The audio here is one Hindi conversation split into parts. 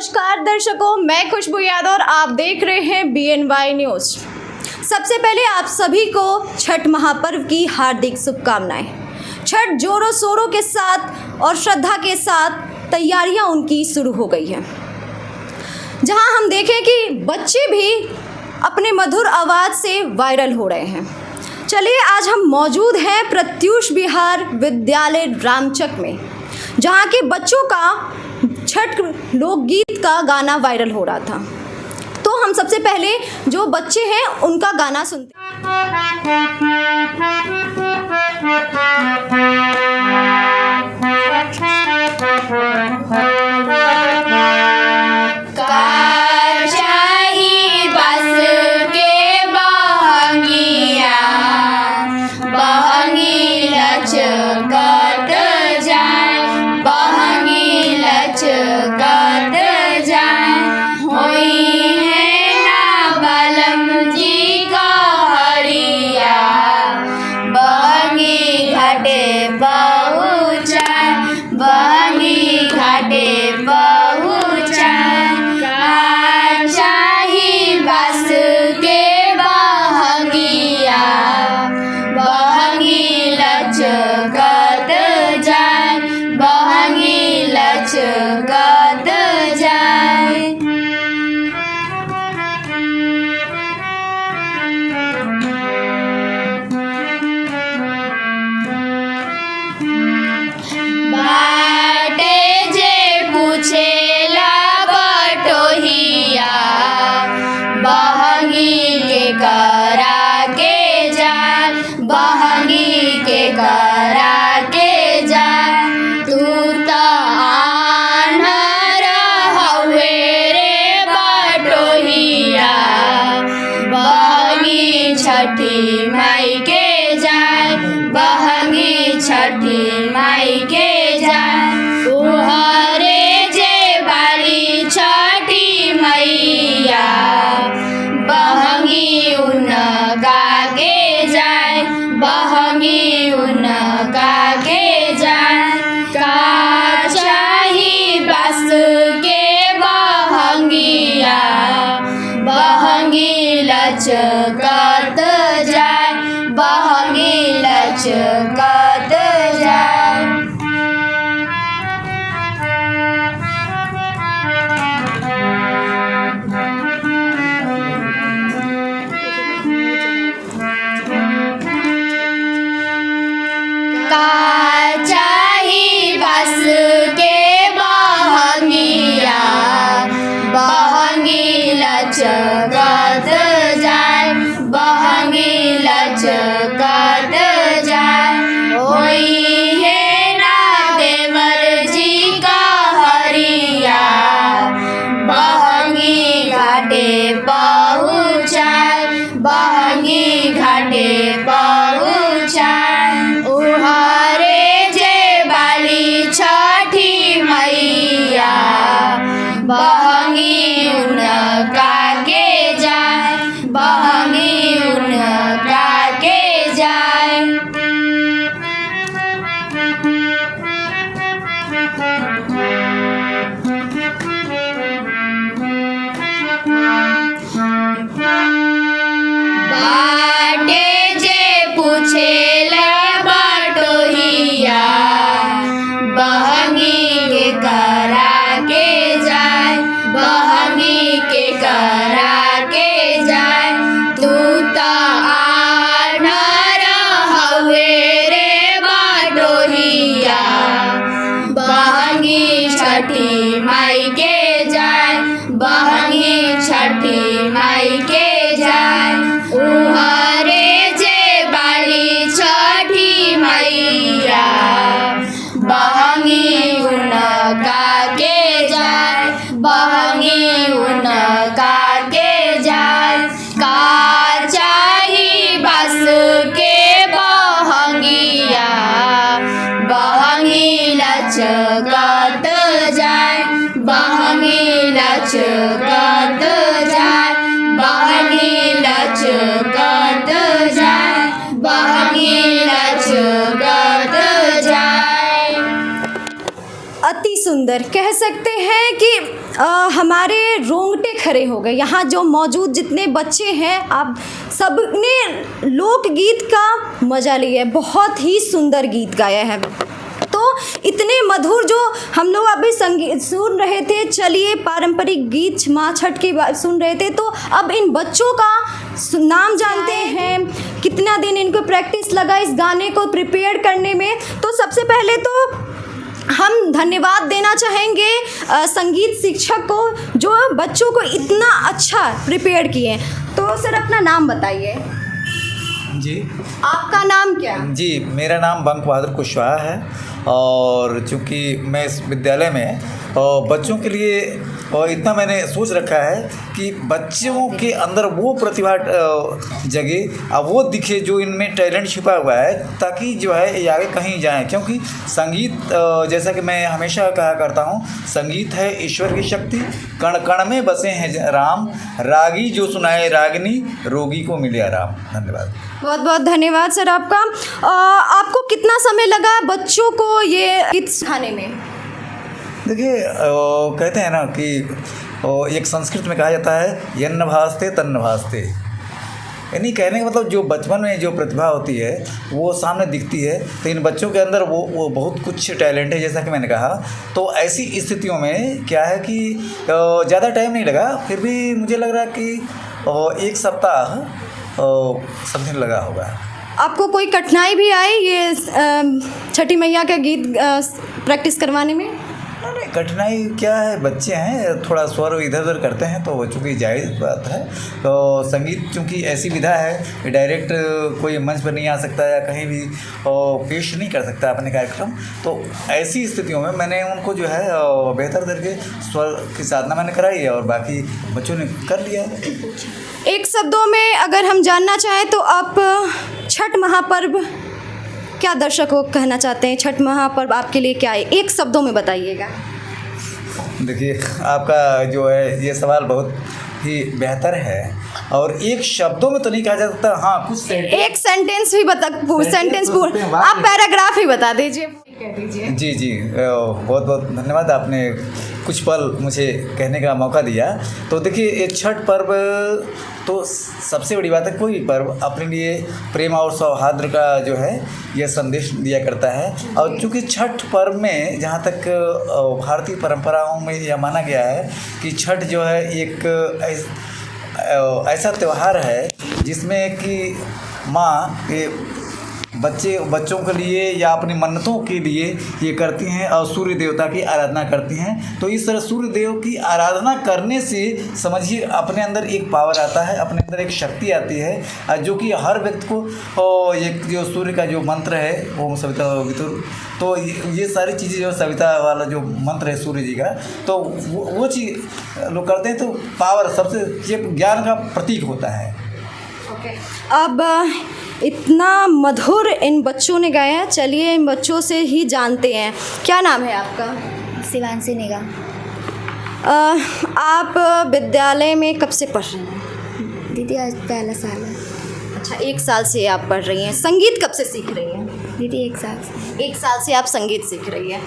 नमस्कार दर्शकों, मैं खुशबू यादव और आप देख रहे हैं BNY न्यूज़। सबसे पहले आप सभी को छठ महापर्व की हार्दिक शुभकामनाएं। छठ जोरों शोरों के साथ और श्रद्धा के साथ तैयारियां उनकी शुरू हो गई हैं, जहां हम देखें कि बच्चे भी अपने मधुर आवाज़ से वायरल हो रहे हैं। चलिए, आज हम मौजूद हैं प्रत्यूष विहार विद्यालय रामचक में, जहां के बच्चों का छठ लोकगीत का गाना वायरल हो रहा था। तो हम सबसे पहले जो बच्चे हैं उनका गाना सुनते छठी माई के जाए, बहंगी छठी माई के जाए। उहरे जे बाली छठी मैया, बहंगी उनका के जाए, बहंगी उनका के जाए। का चाही बस के बहंगिया, बहंगी लचकत जाए, बहंगी लचकत जाए। का चाही बस के बहंगिया, बहंगी लचकत जाए, बहंगी लचकत जाए। होई है ना देवर जी का हरिया, बहंगी घाटे पहुँचाए, बहंगी घाटे पहुँचाए। उहरे जे बाली छठी मैया, बहंगी उनका के जाए, बहंगी उनका के जाए। बाटे जे पूछेला बटोहिया, बहंगी के करा के जाए, बहंगी के करा के जाए। तू तो आनर हवे रे बटोहिया, बहंगी छठी माई के जाए, बहंगी छठी माई के जाए। उहरे जे बाली छठी मैया, बहंगी उनका के जाए, बहंगी उनका के जाए। का चाही बस के बहंगिया, बहंगी लचकत जाए, बहंगी लचकत जाए, बहंगी लचकत जाए, बहंगी लचकत जाए। अति सुंदर, कह सकते हैं कि हमारे रोंगटे खड़े हो गए। यहाँ जो मौजूद जितने बच्चे हैं, आप सबने लोकगीत का मज़ा लिया है, बहुत ही सुंदर गीत गाया है। तो इतने मधुर जो हम लोग अभी संगीत सुन रहे थे, चलिए पारंपरिक गीत माँ छठ की सुन रहे थे, तो अब इन बच्चों का नाम जानते हैं, कितना दिन इनको प्रैक्टिस लगा इस गाने को प्रिपेयर करने में। तो सबसे पहले तो हम धन्यवाद देना चाहेंगे संगीत शिक्षक को, जो बच्चों को इतना अच्छा प्रिपेयर किए। तो सर अपना नाम बताइए। जी, आपका नाम क्या है? जी, मेरा नाम बंक बहादुर कुशवाहा है और चूँकि मैं इस विद्यालय में बच्चों के लिए इतना मैंने सोच रखा है कि बच्चों के अंदर वो प्रतिभा जगे, अब वो दिखे जो इनमें टैलेंट छिपा हुआ है, ताकि जो है ये आगे कहीं जाएं। क्योंकि संगीत, जैसा कि मैं हमेशा कहा करता हूँ, संगीत है ईश्वर की शक्ति, कण कण में बसे हैं राम, रागी जो सुनाए रागिनी, रोगी को मिले आराम। धन्यवाद। बहुत बहुत धन्यवाद सर आपका। आपको कितना समय लगा बच्चों को ये गीत सिखाने में? देखिए, कहते हैं ना कि एक संस्कृत में कहा जाता है यन्न भास्ते तन्न भास्ते, यानी कहने का मतलब जो बचपन में जो प्रतिभा होती है वो सामने दिखती है। तो इन बच्चों के अंदर वो बहुत कुछ टैलेंट है, जैसा कि मैंने कहा। तो ऐसी स्थितियों में क्या है कि ज़्यादा टाइम नहीं लगा, फिर भी मुझे लग रहा है कि 1 सप्ताह समथिंग लगा होगा। आपको कोई कठिनाई भी आई ये छठी मैया का गीत प्रैक्टिस करवाने में? नहीं, कठिनाई क्या है, बच्चे हैं, थोड़ा स्वर इधर उधर करते हैं, तो चूँकि जायज़ बात है। तो संगीत चूँकि ऐसी विधा है कि डायरेक्ट कोई मंच पर नहीं आ सकता या कहीं भी पेश नहीं कर सकता अपने कार्यक्रम। तो ऐसी स्थितियों में मैंने उनको जो है बेहतर करके स्वर की साधना मैंने कराई है और बाकी बच्चों ने कर लिया है। एक शब्दों में अगर हम जानना चाहें तो आप छठ महापर्व क्या दर्शकों को कहना चाहते हैं? छठ महापर्व आपके लिए क्या है, एक शब्दों में बताइएगा। देखिए, आपका जो है ये सवाल बहुत ही बेहतर है और एक शब्दों में तो नहीं कहा जा सकता। हाँ, कुछ एक सेंटेंस भी सेंटेंस आप पैराग्राफ ही बता दीजिए, कह दीजिए। जी जी, बहुत बहुत धन्यवाद, आपने कुछ पल मुझे कहने का मौका दिया। तो देखिए, ये छठ पर्व तो सबसे बड़ी बात है, कोई पर्व अपने लिए प्रेम और सौहार्द का जो है यह संदेश दिया करता है। और चूँकि छठ पर्व में जहाँ तक भारतीय परंपराओं में यह माना गया है कि छठ जो है एक ऐसा त्यौहार है जिसमें कि माँ के बच्चों के लिए या अपनी मन्नतों के लिए ये करती हैं और सूर्य देवता की आराधना करती हैं। तो इस तरह सूर्य देव की आराधना करने से समझिए अपने अंदर एक पावर आता है, अपने अंदर एक शक्ति आती है, जो कि हर व्यक्ति को एक जो सूर्य का जो मंत्र है ओम सविता वितुर, तो ये सारी चीज़ें जो सविता वाला जो मंत्र है सूर्य जी का, तो वो चीज़ लोग करते हैं। तो पावर सबसे ज्ञान का प्रतीक होता है। अब इतना मधुर इन बच्चों ने गाया है, चलिए इन बच्चों से ही जानते हैं। क्या नाम है आपका? शिवांशी निगम। आप विद्यालय में कब से पढ़ रही हैं? दीदी आज पहला साल है। अच्छा, 1 साल से आप पढ़ रही हैं। संगीत कब से सीख रही हैं? दीदी 1 साल से। 1 साल से आप संगीत सीख रही हैं।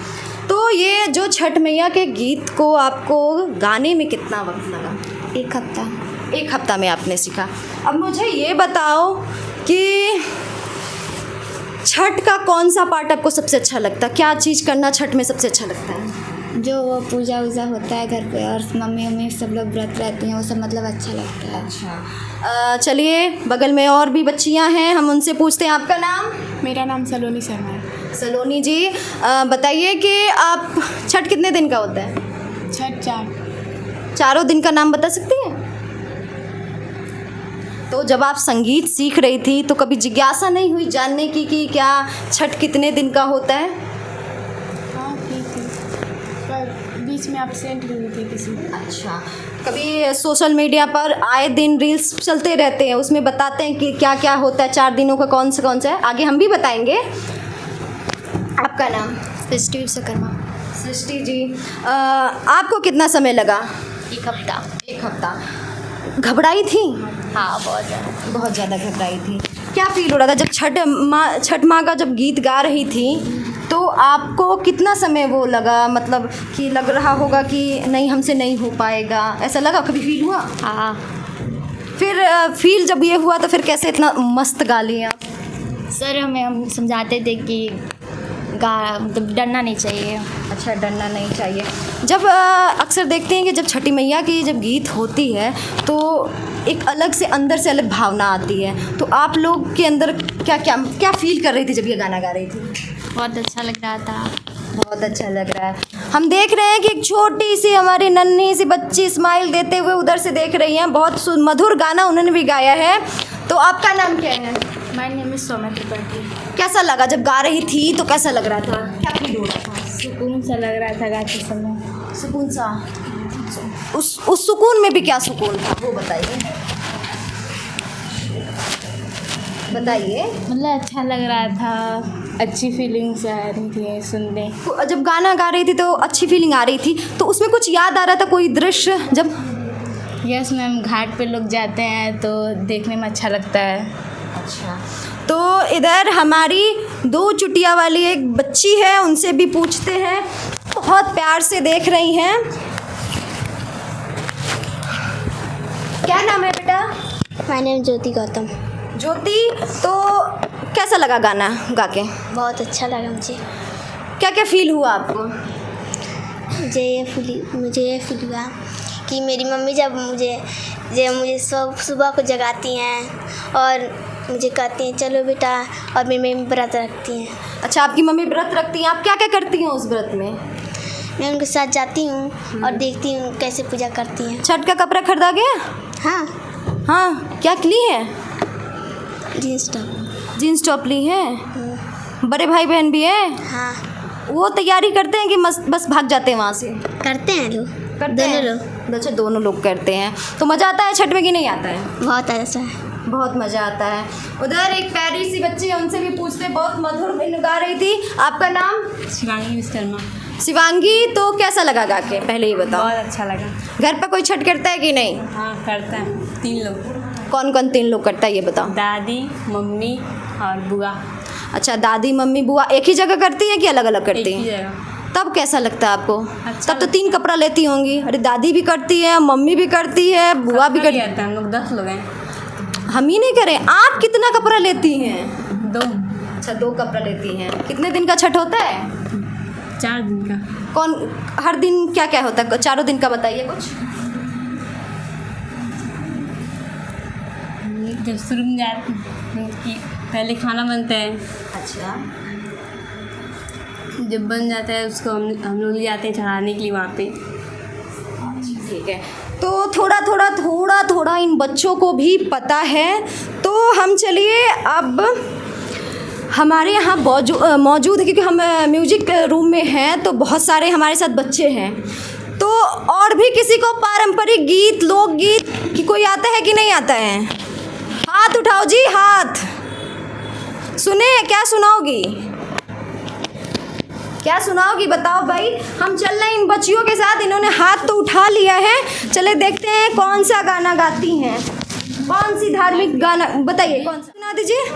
तो ये जो छठ मैया के गीत को आपको गाने में कितना वक्त लगा? 1 हफ्ता। 1 हफ्ता में आपने सीखा। अब मुझे ये बताओ कि छठ का कौन सा पार्ट आपको सबसे अच्छा लगता है? क्या चीज़ करना छठ में सबसे अच्छा लगता है? जो वो पूजा वूजा होता है घर पे और मम्मी उम्मी सब लोग व्रत रहती हैं, वो सब मतलब अच्छा लगता है। अच्छा, चलिए बगल में और भी बच्चियां हैं, हम उनसे पूछते हैं। आपका नाम? मेरा नाम सलोनी शर्मा है। सलोनी जी, बताइए कि आप छठ कितने दिन का होता है? छठ 4। चारों दिन का नाम बता सकती हैं? तो जब आप संगीत सीख रही थी तो कभी जिज्ञासा नहीं हुई जानने की कि क्या छठ कितने दिन का होता है? हाँ की थी, पर बीच में एब्सेंट भी हुई थी किसी। अच्छा, कभी सोशल मीडिया पर आए दिन रील्स चलते रहते हैं, उसमें बताते हैं कि क्या क्या होता है 4 दिनों का, कौन सा है, आगे हम भी बताएंगे। आपका नाम? सृष्टि विश्वकर्मा। सृष्टि जी, आपको कितना समय लगा? 1 हफ्ता। 1 हफ्ता। घबराई थी? हाँ, बहुत ज़्यादा घबराई थी। क्या फील हो रहा था जब छठ माँ का जब गीत गा रही थी, तो आपको कितना समय वो लगा, मतलब कि लग रहा होगा कि नहीं हमसे नहीं हो पाएगा, ऐसा लगा, कभी फील हुआ? हाँ। फिर फील जब ये हुआ तो फिर कैसे इतना मस्त गा लिए आप? सर हम समझाते थे कि मतलब डरना नहीं चाहिए। अच्छा, डरना नहीं चाहिए। जब अक्सर देखते हैं कि जब छठी मैया की जब गीत होती है तो एक अलग से अंदर से अलग भावना आती है, तो आप लोग के अंदर क्या क्या क्या फील कर रही थी जब ये गाना गा रही थी? बहुत अच्छा लग रहा था। बहुत अच्छा लग रहा है। हम देख रहे हैं कि एक छोटी सी हमारी नन्ही सी बच्ची स्माइल देते हुए उधर से देख रही हैं, बहुत मधुर गाना उन्होंने भी गाया है। तो आपका नाम क्या है? My name is Saumya Tripathi. कैसा लगा जब गा रही थी, तो कैसा लग रहा था, क्या फील हो रहा था? सुकून सा लग रहा था गाते समय। सुकून सा। उस सुकून में भी क्या सुकून था वो बताइए, बताइए। मतलब अच्छा लग रहा था, अच्छी फीलिंग्स आ रही थी सुनने। तो जब गाना गा रही थी तो अच्छी फीलिंग आ रही थी, तो उसमें कुछ याद आ रहा था, कोई दृश्य जब? यस मैम, घाट पे लोग जाते हैं तो देखने में अच्छा लगता है। अच्छा, तो इधर हमारी 2 चुटिया वाली एक बच्ची है, उनसे भी पूछते हैं। बहुत प्यार से देख रही हैं। क्या नाम है बेटा? माय नेम ज्योति गौतम। ज्योति, तो कैसा लगा गाना गा के? बहुत अच्छा लगा मुझे। क्या क्या फील हुआ आपको? मुझे ये फील हुआ कि मेरी मम्मी जब मुझे सुबह को जगाती हैं और मुझे कहती हैं चलो बेटा, और मेरी मम्मी व्रत रखती हैं। अच्छा, आपकी मम्मी व्रत रखती हैं, आप क्या क्या करती हैं उस व्रत में? मैं उनके साथ जाती हूँ और देखती हूँ कैसे पूजा करती हैं। छठ का कपड़ा खरीदा गया? हाँ। हाँ, क्या ली है? Jeans top. जीन्स टॉप ली है। बड़े भाई बहन भी है? हाँ। वो तैयारी करते हैं कि बस भाग जाते हैं वहाँ से? करते हैं लोग, दोनों लोग। अच्छा, दोनों लोग करते हैं। तो मज़ा आता है छठ में कि नहीं आता है? बहुत अच्छा है। बहुत मज़ा आता है। उधर एक प्यारी सी बच्ची है, उनसे भी पूछते हैं, बहुत मधुर गा रही थी। आपका नाम? शिवांगी विश्वकर्मा। शिवांगी, तो कैसा लगा गा के, पहले ही बताओ। बहुत अच्छा लगा। घर पर कोई छठ करता है कि नहीं? हाँ करते हैं, 3 लोग। कौन कौन 3 लोग करता है ये बताओ। दादी, मम्मी और बुआ। अच्छा, दादी मम्मी बुआ एक ही जगह करती है कि अलग अलग करती एक ही हैं? जगह। तब कैसा लगता है आपको? अच्छा तब तो 3 कपड़ा लेती होंगी। अरे दादी भी करती है, मम्मी भी करती है, बुआ भी करती है। हम लोग 10 लोग हैं। हम ही नहीं करें। आप कितना कपड़ा लेती हैं? 2। अच्छा, 2 कपड़ा लेती हैं। कितने दिन का छठ होता है? 4 दिन का। कौन हर दिन क्या क्या होता है, चारों दिन का बताइए कुछ। जब शुरू में जाते कि पहले खाना बनता है। अच्छा, जब बन जाता है उसको हम लोग ले जाते हैं चढ़ाने के लिए वहाँ पे। ठीक है। तो थोड़ा इन बच्चों को भी पता है। तो हम चलिए अब हमारे यहाँ मौजूद है, क्योंकि हम म्यूजिक रूम में हैं तो बहुत सारे हमारे साथ बच्चे हैं। तो और भी किसी को पारंपरिक गीत, लोकगीत की कोई आता है कि नहीं आता है? हाथ उठाओ जी, हाथ। सुने, क्या सुनाओगी? क्या सुनाओगी बताओ भाई। हम चल रहे हैं इन बच्चियों के साथ, इन्होंने हाथ तो उठा लिया है। चले देखते हैं कौन सा गाना गाती हैं, कौन सी धार्मिक गाना, बताइए कौन सा सुना दीजिए।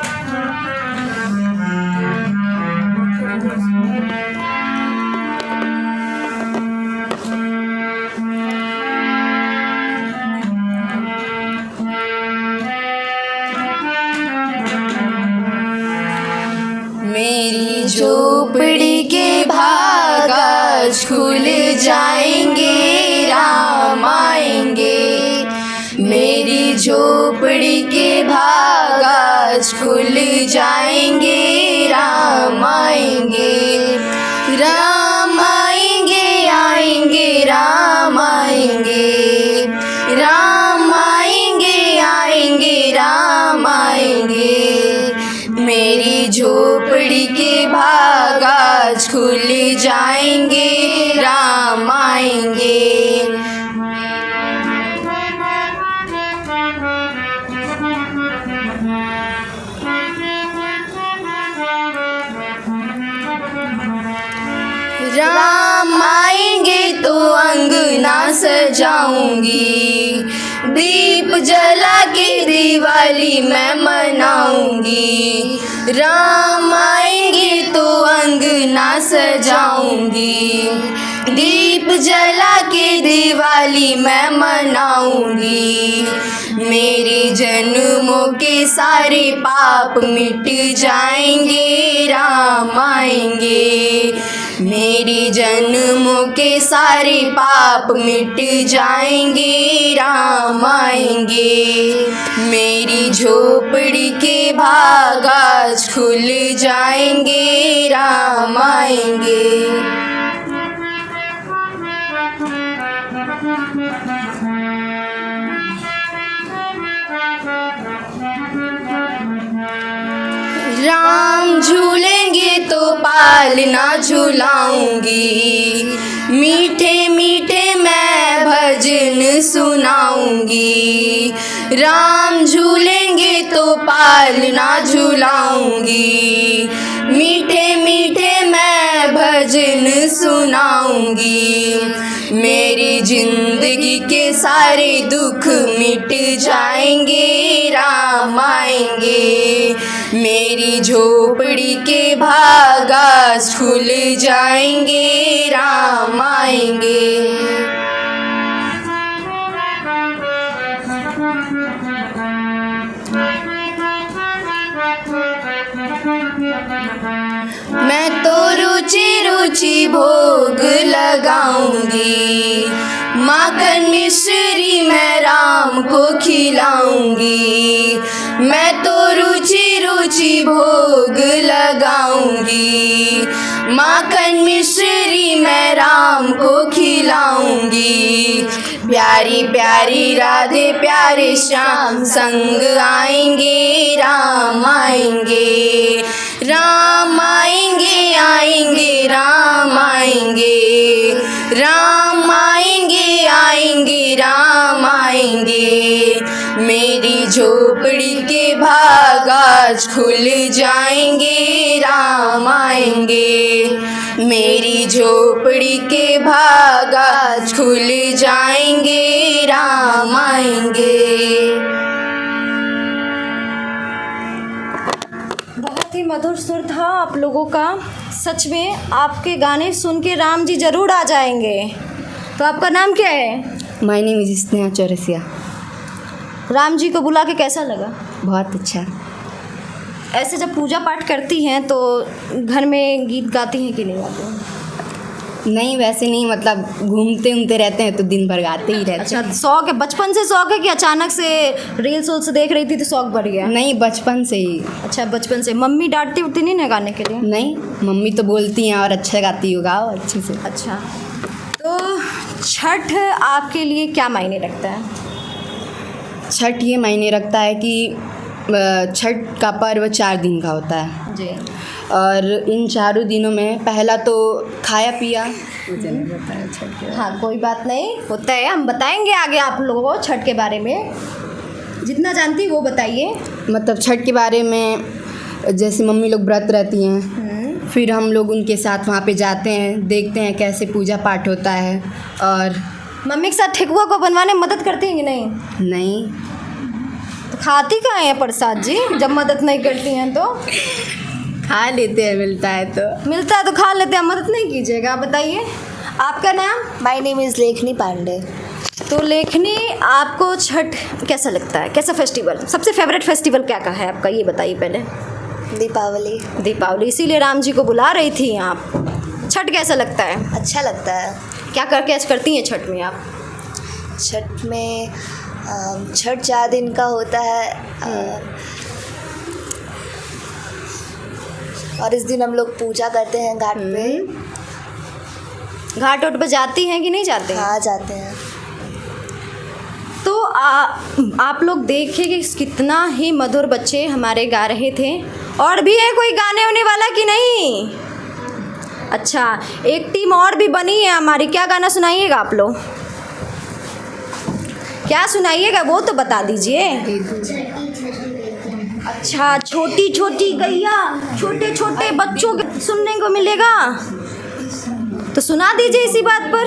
मेरी झोपड़ी के भाग आज खुल जाएंगे, राम आएंगे। मेरी झोपड़ी के भाग आज खुल जाएंगे, राम आएंगे। राम आएंगे, आएंगे, राम आएंगे। राम आएंगे, आएंगे, राम आएंगे। मेरी झोपड़ी के भाग आज खुल जाएंगे, राम आएंगे। राम आएंगे तो अंगना सजाऊंगी, दीप जला के दिवाली मैं मनाऊंगी। राम आएंगे तो अंगना सजाऊंगी, दीप जला के दिवाली मैं मनाऊंगी। मेरे जन्मों के सारे पाप मिट जाएंगे, राम आएंगे। मेरे जन्मों के सारे पाप मिट जाएंगे, राम आएंगे। मेरी झोपड़ी के भाग आज खुल जाएंगे, राम आएंगे। राम झूलेंगे तो पालना झूलाऊंगी, मीठे मीठे मैं भजन सुनाऊंगी। राम झूलेंगे तो पालना झूलाऊंगी, मीठे मीठे मैं भजन सुनाऊंगी। मेरी जिंदगी के सारे दुख मिट जाएंगे, राम आएंगे। मेरी झोपड़ी के भाग आज खुल जाएंगे, राम आएंगे। मैं तो रुचि रुचि भोग लगाऊंगी, माखन मिश्री मैं राम को खिलाऊंगी। मैं तो रुचि रुचि भोग लगाऊंगी, माखन मिश्री मैं राम को खिलाऊंगी। प्यारी प्यारी राधे प्यारे श्याम संग आएंगे, राम आएंगे। राम आएंगे आएंगे राम आएंगे, राम आएंगे आएंगे राम आएंगे। मेरी झोपड़ी के भाग आज खुल जाएंगे, राम आएंगे। मेरी झोपड़ी के भाग आज खुल जाएंगे, राम आएंगे। बहुत ही मधुर सुर था आप लोगों का। सच में आपके गाने सुन के राम जी ज़रूर आ जाएंगे। तो आपका नाम क्या है? My name is Sneha Chaurasia. Ram ji को बुला के कैसा लगा? बहुत अच्छा। ऐसे जब पूजा पाठ करती हैं तो घर में गीत गाती हैं कि नहीं गाती हैं? नहीं वैसे नहीं, मतलब घूमते घूमते रहते हैं तो दिन भर गाते ही रहते अच्छा, हैं। शौक है, बचपन से शौक है कि अचानक से रील्स उल्स देख रही थी तो शौक बढ़ गया? नहीं बचपन से ही। अच्छा, बचपन से। मम्मी डांटती उठती नहीं ना गाने के लिए? नहीं, मम्मी तो बोलती हैं और अच्छा गाती हो, गाओ अच्छे से। अच्छा, तो छठ आपके लिए क्या मायने रखता है? छठ ये मायने रखता है कि छठ का पर्व 4 दिन का होता है जी। और इन 4 दिनों में पहला तो खाया पिया, मुझे नहीं पता है छठ के। हाँ, कोई बात नहीं, होता है, हम बताएंगे आगे आप लोगों को छठ के बारे में। जितना जानती वो बताइए। मतलब छठ के बारे में जैसे मम्मी लोग व्रत रहती हैं, फिर हम लोग उनके साथ वहाँ पे जाते हैं, देखते हैं कैसे पूजा पाठ होता है। और मम्मी के साथ ठेकुआ को बनवाने में मदद करती हैं कि नहीं? नहीं, तो खाती कहाँ हैं प्रसाद जी जब मदद नहीं करती हैं? तो खा लेते हैं, मिलता है तो। मिलता है तो खा लेते हैं, मदद नहीं कीजिएगा। आप बताइए आपका नाम? माय नेम इज़ लेखनी पांडे। तो लेखनी, आपको छठ कैसा लगता है? कैसा फेस्टिवल, सबसे फेवरेट फेस्टिवल क्या का है आपका, ये बताइए पहले। दीपावली। दीपावली, इसीलिए राम जी को बुला रही थी आप। छठ कैसा लगता है? अच्छा लगता है। क्या करती हैं छठ में आप? छठ में छठ 4 दिन का होता है और इस दिन हम लोग पूजा करते हैं घाट पे। घाट उठ पर जाती हैं कि नहीं जाते हैं? हाँ, जाते हैं। तो आप लोग देखिए कि कितना ही मधुर बच्चे हमारे गा रहे थे। और भी है कोई गाने होने वाला कि नहीं? अच्छा, एक टीम और भी बनी है हमारी। क्या गाना सुनाइएगा आप लोग? क्या सुनाइएगा वो तो बता दीजिए। अच्छा, छोटी छोटी गैया, छोटे छोटे बच्चों के सुनने को मिलेगा, तो सुना दीजिए इसी बात पर।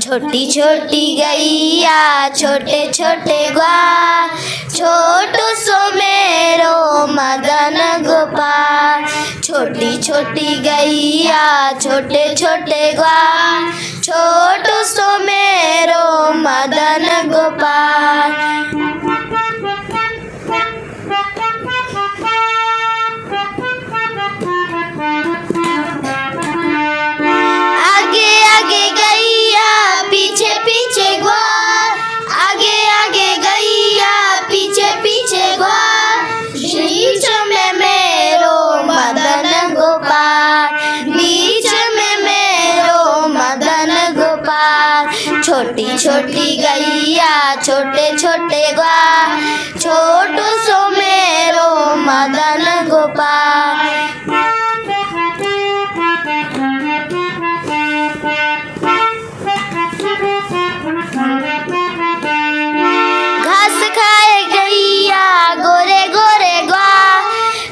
छोटी छोटी गैया छोटे छोटे ग्वाल, छोटू सो मेरो मदन गोपाल। छोटी छोटी गैया छोटे छोटे ग्वाल, छोटू सो मेरो मदन गोपाल। आगे आगे गैया पीछे पीछे ग्वाल, आगे आगे गैया पीछे पीछे ग्वाल। बीच में मेरो मदन गोपाल, बीच में मेरो मदन गोपाल। छोटी छोटी गैया छोटे छोटे ग्वाल, छोटू सो मेरो मदन गोपाल। घास खाए गैया गोरे गोरे ग्वाल,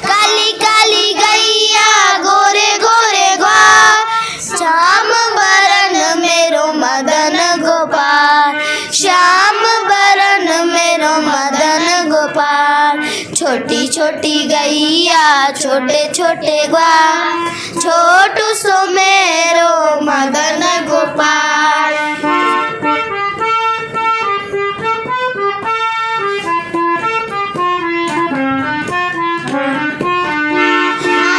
काली काली गैया गोरे गोरे ग्वाल। श्याम बरन मेरो मदन गोपाल, श्याम बरन मेरो मदन गोपाल। छोटी छोटी गैया छोटे छोटे ग्वाल, छोटू सो मेरो मदन गोपाल।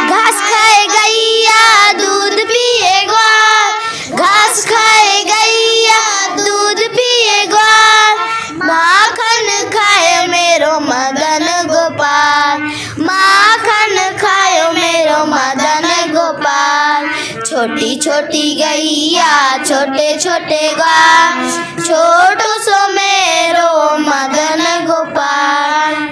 घास खाए गैया दूध पिए ग्वाल, घास खाए गैया दूध पिए ग्वाल। माखन खाए मेरो मदन गोपाल, माखन खाए मेरो मदन गोपाल। छोटी छोटी गैया छोटे छोटे ग्वाल, छोटू सो मेरो मदन गोपाल।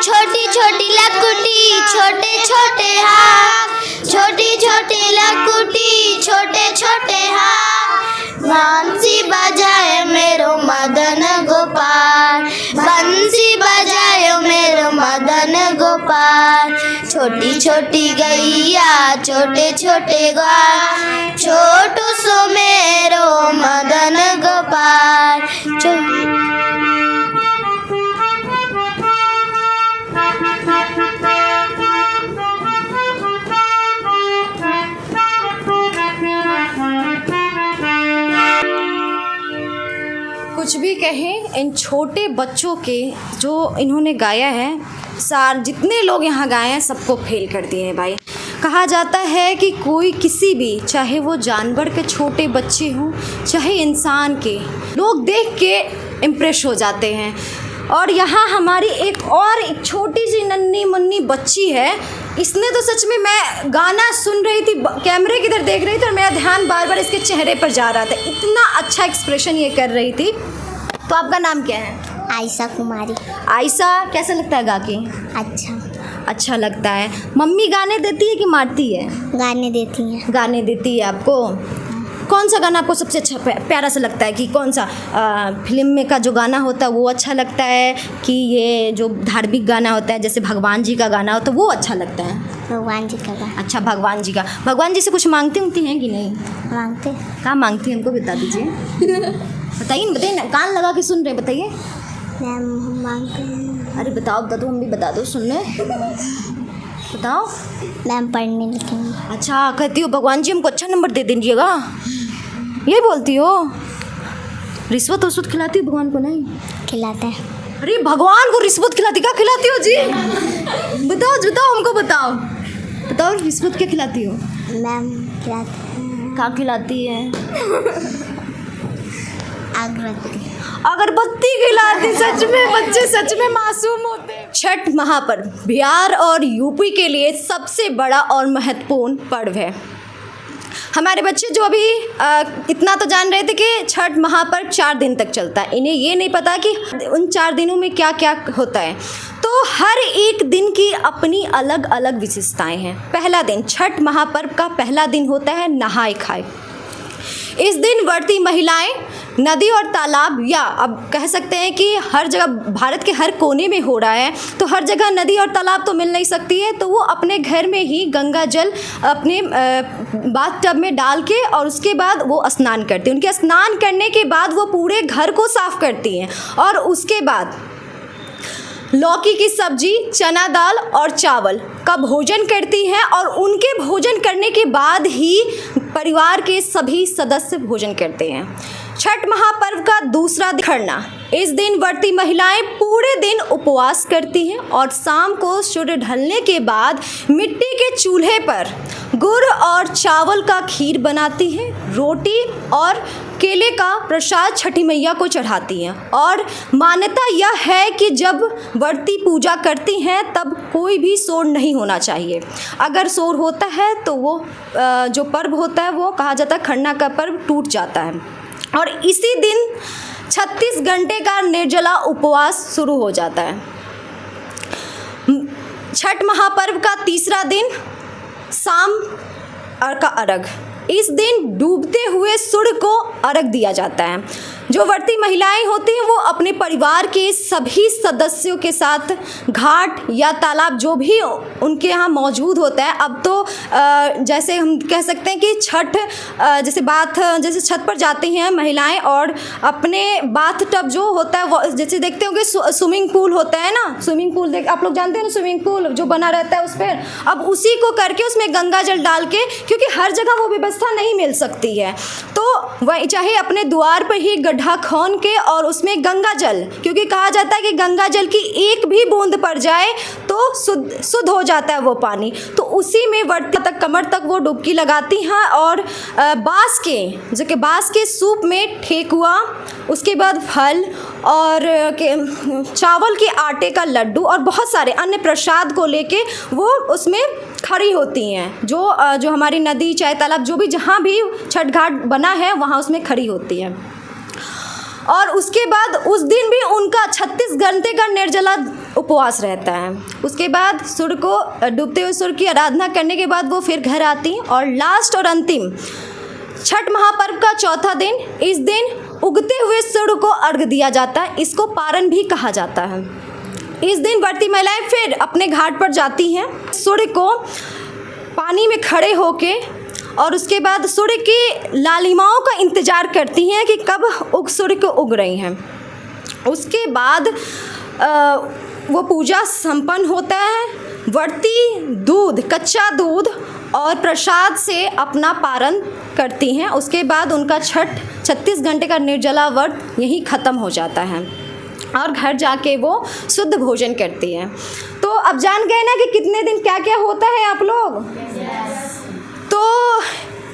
छोटी छोटी लकुटी छोटे छोटे हाथ, छोटी छोटी लकुटी छोटे छोटे हाथ। बंसी बजाए मेरो मदन गोपाल, बंसी बजाए मेरो मदन गोपाल। छोटी छोटी गैया छोटे छोटे ग्वाल, छोटू सो मेरो मदन गोपाल। कुछ भी कहें, इन छोटे बच्चों के जो इन्होंने गाया है, जितने लोग यहाँ गाए हैं सबको फेल कर दिए हैं भाई। कहा जाता है कि कोई किसी भी, चाहे वो जानवर के छोटे बच्चे हों चाहे इंसान के, लोग देख के इम्प्रेस हो जाते हैं। और यहाँ हमारी एक छोटी सी नन्ही मुन्नी बच्ची है, इसने तो सच में, मैं गाना सुन रही थी, कैमरे की तरफ देख रही थी और मेरा ध्यान बार बार इसके चेहरे पर जा रहा था, इतना अच्छा एक्सप्रेशन ये कर रही थी। तो आपका नाम क्या है? आयशा कुमारी। आयशा, कैसा लगता है गा के? अच्छा लगता है। मम्मी गाने देती है कि मारती है? गाने देती हैं। गाने देती है आपको। कौन सा गाना आपको सबसे अच्छा प्यारा सा लगता है? कि कौन सा फिल्म में का जो गाना होता है वो अच्छा लगता है, कि ये जो धार्मिक गाना होता है जैसे भगवान जी का गाना होता है वो अच्छा लगता है? भगवान जी का गाना। अच्छा, भगवान जी का। भगवान जी से कुछ मांगती होती हैं कि नहीं? मांगते। कहाँ मांगती हैं, हमको बता दीजिए। बताइए ना, कान लगा के सुन रहे, बताइए। मैम मांगते हैं। अरे बताओ, बता दो, हम भी बता दो, सुन ले, बताओ। मैम पढ़ने लिखेंगे। अच्छा, कहती हो भगवान जी हमको अच्छा नंबर दे दीजिएगा, ये बोलती हो? रिश्वत उश्वत खिलाती हो भगवान को? नहीं खिलाते हैं। अरे भगवान को रिश्वत खिलाती, क्या खिलाती हो जी? बताओ हमको, बताओ रिश्वत क्या खिलाती हो? मैम खिलाते हैं। क्या खिलाती है? अगरबत्ती खिलाती। सच में बच्चे सच में मासूम होते हैं। छठ महापर्व बिहार और यूपी के लिए सबसे बड़ा और महत्वपूर्ण पर्व है। हमारे बच्चे जो अभी इतना तो जान रहे थे कि छठ महापर्व 4 दिन तक चलता है, इन्हें ये नहीं पता कि उन 4 दिनों में क्या क्या होता है। तो हर एक दिन की अपनी अलग अलग विशेषताएं हैं। पहला दिन, छठ महापर्व का पहला दिन होता है नहाए खाए। इस दिन व्रती महिलाएं नदी और तालाब, या अब कह सकते हैं कि हर जगह भारत के हर कोने में हो रहा है, तो हर जगह नदी और तालाब तो मिल नहीं सकती है, तो वो अपने घर में ही गंगा जल अपने बाथ टब में डाल के और उसके बाद वो स्नान करती हैं। उनके स्नान करने के बाद वो पूरे घर को साफ करती हैं और उसके बाद लौकी की सब्जी, चना दाल और चावल का भोजन करती हैं और उनके भोजन करने के बाद ही परिवार के सभी सदस्य भोजन करते हैं। छठ महापर्व का दूसरा दिन खरना। इस दिन व्रती महिलाएं पूरे दिन उपवास करती हैं और शाम को सूर्य ढलने के बाद मिट्टी के चूल्हे पर गुड़ और चावल का खीर बनाती हैं, रोटी और केले का प्रसाद छठी मैया को चढ़ाती हैं। और मान्यता यह है कि जब व्रती पूजा करती हैं तब कोई भी शोर नहीं होना चाहिए। अगर शोर होता है तो वो जो पर्व होता है वो कहा जाता है खरना का पर्व टूट जाता है। और इसी दिन 36 घंटे का निर्जला उपवास शुरू हो जाता है। छठ महापर्व का तीसरा दिन शाम का अर्घ। इस दिन डूबते हुए सूर्य को अर्घ दिया जाता है। जो व्रती महिलाएं होती हैं वो अपने परिवार के सभी सदस्यों के साथ घाट या तालाब जो भी उनके यहाँ मौजूद होता है, अब तो जैसे हम कह सकते हैं कि छठ जैसे छत पर जाती हैं महिलाएं और अपने बाथ टब जो होता है वो जैसे देखते होंगे स्विमिंग पूल होता है ना, स्विमिंग पूल आप लोग जानते हैं ना, स्विमिंग पूल जो बना रहता है उस पर, अब उसी को करके उसमें गंगा जल डाल के, क्योंकि हर जगह वो व्यवस्था नहीं मिल सकती है, तो वह चाहे अपने द्वार पर ही गड्ढा खोन के और उसमें गंगा जल, क्योंकि कहा जाता है कि गंगा जल की एक भी बूंद पड़ जाए तो शुद्ध हो जाता है वो पानी, तो उसी में व्रती तक कमर तक वो डुबकी लगाती हैं। और बाँस के सूप में ठेकुआ, उसके बाद फल और चावल के आटे का लड्डू और बहुत सारे अन्य प्रसाद को लेके वो उसमें खड़ी होती हैं। जो हमारी नदी चाहे तालाब जो भी जहाँ भी छठ घाट बना है वहाँ उसमें खड़ी होती है। और उसके बाद उस दिन भी उनका 36 घंटे का निर्जला उपवास रहता है। उसके बाद सूर्य को डूबते हुए सूर्य की आराधना करने के बाद वो फिर घर आती हैं। और लास्ट और अंतिम छठ महापर्व का चौथा दिन, इस दिन उगते हुए सूर्य को अर्घ दिया जाता है। इसको पारण भी कहा जाता है। इस दिन व्रती महिलाएं फिर अपने घाट पर जाती हैं, सूर्य को पानी में खड़े होके और उसके बाद सूर्य की लालिमाओं का इंतज़ार करती हैं कि कब सूर्य को उग रही हैं। उसके बाद वो पूजा संपन्न होता है। व्रती कच्चा दूध और प्रसाद से अपना पारण करती हैं। उसके बाद उनका 36 घंटे का निर्जला व्रत यहीं ख़त्म हो जाता है और घर जाके वो शुद्ध भोजन करती हैं। तो अब जान गए ना कि कितने दिन क्या क्या होता है आप लोग। तो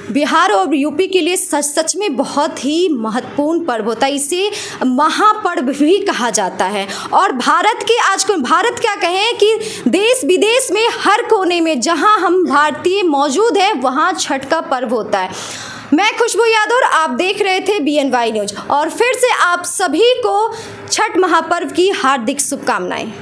बिहार और यूपी के लिए सच में बहुत ही महत्वपूर्ण पर्व होता है। इसे महापर्व भी कहा जाता है। और भारत क्या कहें कि देश विदेश में हर कोने में जहां हम भारतीय मौजूद हैं वहां छठ का पर्व होता है। मैं खुशबू यादव और आप देख रहे थे BNY न्यूज़। और फिर से आप सभी को छठ महापर्व की हार्दिक शुभकामनाएं।